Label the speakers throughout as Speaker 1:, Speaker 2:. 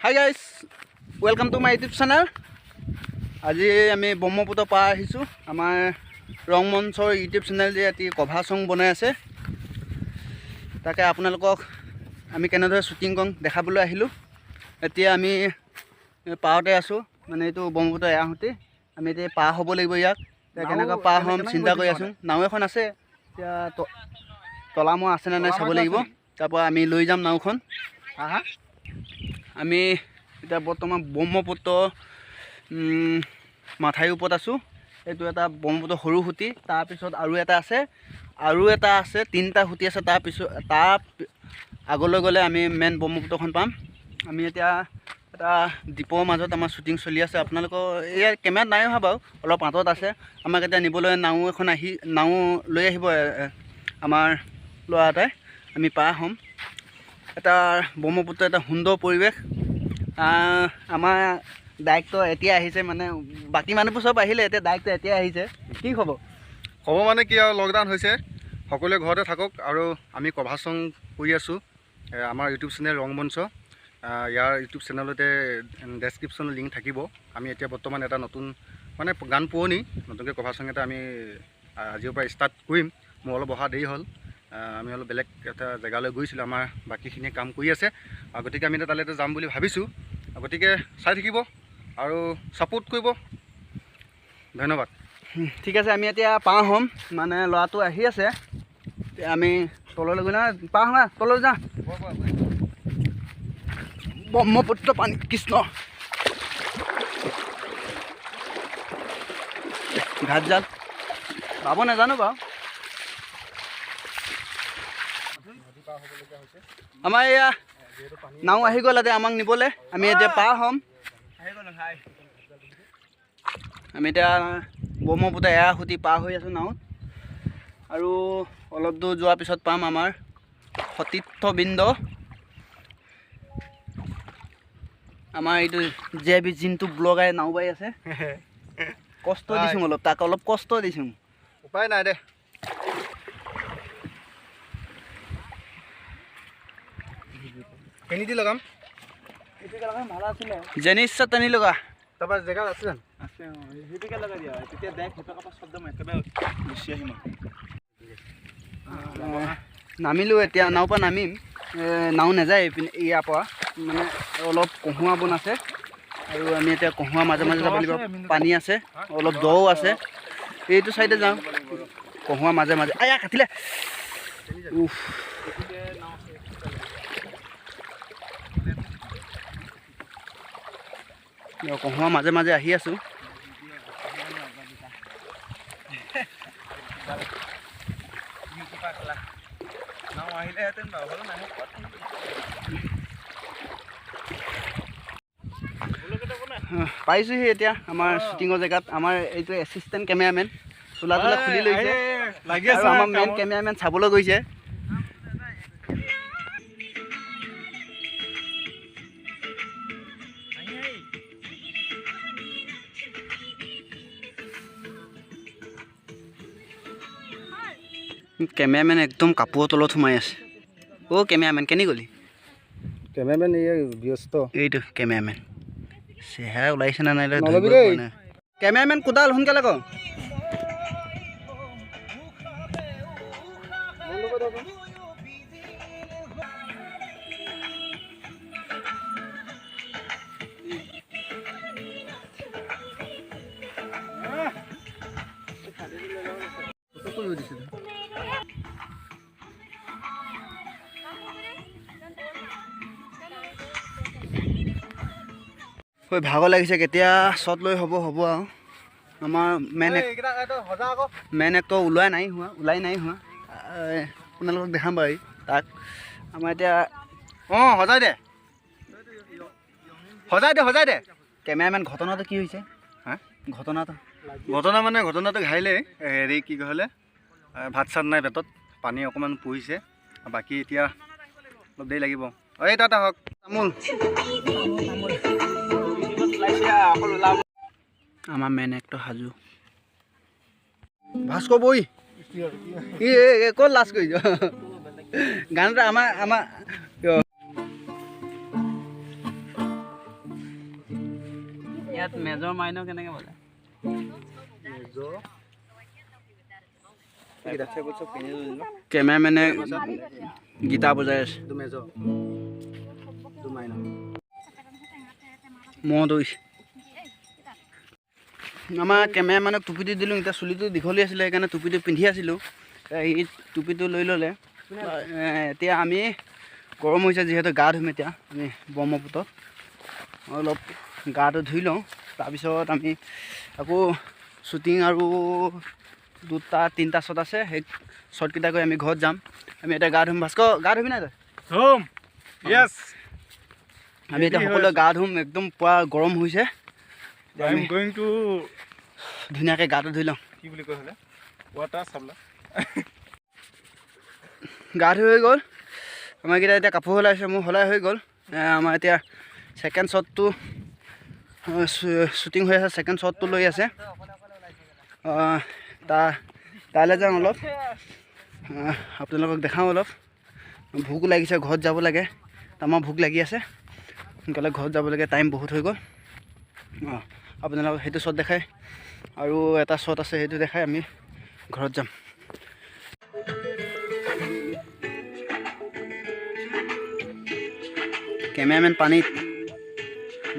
Speaker 1: Hi guys, welcome to my YouTube channel. আজি আমি ব্ৰহ্মপুত্ৰ পাৰ আহিছোঁ। আমাৰ ৰংমঞ্চৰ ইউটিউব চেনেল যে এটি কভাৰ ছং বনাই আছে, তাকে আপোনালোকক আমি কেনেদৰে শ্বুটিং কৰোঁ দেখাবলৈ আহিলোঁ। এতিয়া আমি পাৰতে আছোঁ, মানে এইটো ব্ৰহ্মপুত্ৰ এৰাসুতি। আমি এতিয়া পাৰ হ'ব লাগিব। ইয়াক এতিয়া কেনেকৈ পাৰ হ'ম চিন্তা কৰি আছোঁ। নাও এখন আছে, এতিয়া তলামৰা আছেনে নাই চাব লাগিব। তাৰপৰা আমি লৈ যাম নাওখন। আমি এতিয়া বৰ্তমান ব্ৰহ্মপুত্ৰ মাথাউৰিৰ ওপৰত আছোঁ। এইটো এটা ব্ৰহ্মপুত্ৰ সৰু সুঁতি, তাৰপিছত আৰু এটা আছে, তিনিটা সুঁতি আছে। তাৰ আগলৈ গ'লে আমি মেইন ব্ৰহ্মপুত্ৰখন পাম। আমি এতিয়া এটা দ্বীপৰ মাজত আমাৰ শ্বুটিং চলি আছে। আপোনালোকৰ ইয়াৰ কেমেৰাত নাই অহা বাৰু, অলপ আঁতৰত আছে। আমাক এতিয়া নিবলৈ নাও লৈ আহিব আমাৰ ল'ৰা এটাই। আমি পাৰ হ'ম। এটা ব্ৰহ্মপুত্ৰ এটা সুন্দৰ পৰিৱেশ। আমাৰ ডাইৰেক্টৰ এতিয়া আহিছে, মানে বাকী মানুহবোৰ চব আহিলে, এতিয়া ডাইৰেক্টৰ এতিয়া আহিছে। কি খবৰ?
Speaker 2: খবৰ মানে কি আৰু, লকডাউন হৈছে, সকলোৱে ঘৰতে থাকক। আৰু আমি কভাৰ ছং কৰি আছোঁ আমাৰ ইউটিউব চেনেল ৰংমঞ্চ। ইয়াৰ ইউটিউব চেনেলতে ডেছক্ৰিপশ্যনৰ লিংক থাকিব। আমি এতিয়া বৰ্তমান এটা নতুন মানে গান পুৰণি নতুনকৈ কভাৰ ছং এটা আমি আজিৰ পৰা ষ্টাৰ্ট কৰিম। মোৰ অলপ অহা দেৰি হ'ল, আমি অলপ বেলেগ এটা জেগালৈ গৈছিলোঁ, আমাৰ বাকীখিনিয়ে কাম কৰি আছে। গতিকে আমি তালৈ যাম বুলি ভাবিছোঁ। গতিকে চাই থাকিব আৰু ছাপোৰ্ট কৰিব। ধন্যবাদ।
Speaker 1: ঠিক আছে, আমি এতিয়া পাৰ হ'ম, মানে ল'ৰাটো আহি আছে। আমি তললৈ গৈ পাৰ হ'ম, তললৈ যাওঁ। ব্ৰহ্মপুত্ৰ পানী কৃষ্ণ ঘাট জাল পাব নাজানো বাৰু। আমাৰ এয়া নাও আহি গ'ল, এতিয়া আমাক নিবলৈ। আমি এতিয়া পাৰ হ'ম। আমি এতিয়া ব্ৰহ্মপুত্ৰ এৰাসুতি পাৰ হৈ আছোঁ নাওত, আৰু অলপ দূৰ যোৱাৰ পিছত পাম আমাৰ সতীৰ্থবৃন্দ। আমাৰ এইটো JB যোনটো ব্লগাই নাও বাই আছে, কষ্ট দিছোঁ অলপ, তাক অলপ কষ্ট দিছোঁ,
Speaker 2: উপায় নাই দে। কেনি লগাম?
Speaker 1: ভাল আছিলে যেনি ইচ্ছা তেনি লগা।
Speaker 2: তাৰপৰা জেগা আছে জানো?
Speaker 1: আছে, সেইটোকে লগাই দিয়া। তেতিয়া দেখ সেইটোকে শব্দ মই একেবাৰে গুচি আহিম। নামিলোঁ, এতিয়া নাওৰ পৰা নামিম। নাও নাযায় ইয়াৰ পৰা, মানে অলপ কহুৱা বন আছে, আৰু আমি এতিয়া কহুৱা মাজে মাজে যাব লাগিব। পানী আছে, অলপ দও আছে। এইটো চাইডে যাওঁ, কহুৱা মাজে মাজে। আয়া কাটিলে। কহুৱা মাজে মাজে আহি আছোঁ। পাইছোঁহি এতিয়া আমাৰ শ্বুটিঙৰ জেগাত। আমাৰ এইটো এছিষ্টেণ্ট কেমেৰামেন চোলা খুলি লৈছে, আৰু আমাৰ মেইন কেমেৰামেন চাবলৈ গৈছে। কেমেৰামেন একদম কাপোৰৰ তলত সোমাই আছে। অ' কেমেৰামেন কেনি গ'লি?
Speaker 2: কেমেৰামেন ব্যস্ত।
Speaker 1: এইটো কেমেৰামেন চেহেৰা ওলাইছে নে নাই কেমেৰামেন কোদাল সোনকালে ক। ভাগৰ লাগিছে, কেতিয়া শ্বট লৈ হ'ব আৰু। আমাৰ মেইন এক্টৰ ওলাই নাই হোৱা। আপোনালোকক দেখাম বাৰু তাক। আমাৰ এতিয়া সজাই দে। কেমেৰামেন ঘটনাটো কি হৈছে?
Speaker 2: ঘটনাটো ঘাইলে হেৰি কি ক'লে, ভাত চাত নাই পেটত, পানী অকণমান পৰিছে। বাকী এতিয়া অলপ দেৰি লাগিব। এই তাত আহক তামোল।
Speaker 1: আমাৰ মেইন এক্টৰ সাজু। ভাস্কৰ বৈ ক'ত লাজ কৰিছ? গানটো আমাৰ ইয়াত মেজৰ মাইনৰ কেনেকৈ বজায় কেমেৰামেনে গীটাৰ বজাই আছে মহ দৌৰিছে আমাৰ কেমেৰামেনক টুপিটো দিলোঁ এতিয়া চুলিটো দীঘলী আছিলে সেইকাৰণে টুপিটো পিন্ধি আছিলোঁ এই টুপিটো লৈ ল'লে এতিয়া আমি গৰম হৈছে যিহেতু গা ধুম এতিয়া আমি ব্ৰহ্মপুত্ৰত অলপ গাটো ধুই লওঁ তাৰপিছত আমি আকৌ শ্বুটিং আৰু 2-3টা শ্বট আছে সেই শ্বটকেইটা কৰি আমি ঘৰত যাম আমি এতিয়া গা ধুম ভাস্কৰ গা ধুবি নাই তই
Speaker 3: ধুম ইয়েছ
Speaker 1: আমি এতিয়া সকলোৱে গা ধুম একদম পুৰা গৰম হৈছে
Speaker 3: আই এম গোইং টু
Speaker 1: ধুনীয়াকৈ গাটো ধুই লওঁ
Speaker 3: কি বুলি কয় হ'লে ৱাটাৰ চাবলা
Speaker 1: গা ধুই হৈ গ'ল আমাৰকেইটা এতিয়া কাপোৰ সলাইছে মোৰ সলাই হৈ গ'ল আমাৰ এতিয়া ছেকেণ্ড শ্বটটো শ্বুটিং হৈ আছে ছেকেণ্ড শ্বটটো লৈ আছে তালৈ যাওঁ অলপ আপোনালোকক দেখাওঁ অলপ ভোক লাগিছে ঘৰত যাব লাগে আমাৰ ভোক লাগি আছে সোনকালে ঘৰত যাব লাগে টাইম বহুত হৈ গ'ল আপোনালোকক সেইটো শ্বট দেখাই আৰু এটা শ্বট আছে সেইটো দেখাই আমি ঘৰত যাম কেমেৰামেন পানীত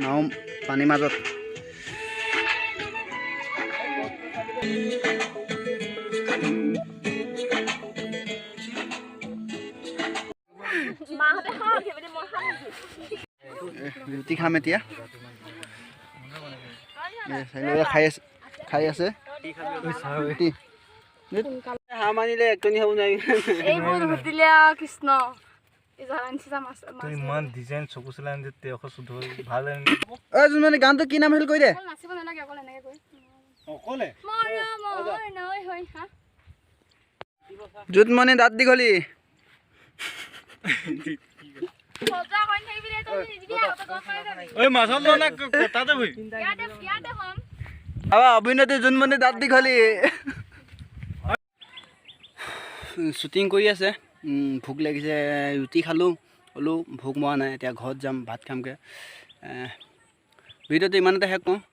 Speaker 1: নাও পানীৰ মাজত ৰুটি খাম এতিয়া খাই আছে ৰুটি হাঁহ মানিলে একটনি হ'ব নোৱাৰি
Speaker 4: কৃষ্ণ
Speaker 3: ইমান ডিজাইন চকু চলাই আনি 1314 ভাল
Speaker 1: মানে গানটো কি নাম আহিল কৈ দে জোনমণি দাঁত দীঘলী
Speaker 3: ঐ মাছল না তাতে বহি
Speaker 1: অভিনেত্ৰী জোনমণি দাঁত দীঘলী শ্বুটিং কৰি আছে ভোক লাগিছে ৰুটি খালোঁ হ'লেও ভোক মৰা নাই এতিয়া ঘৰত যাম ভাত খামগৈ ভিডিঅ'টো ইমানতে শেষ কৰোঁ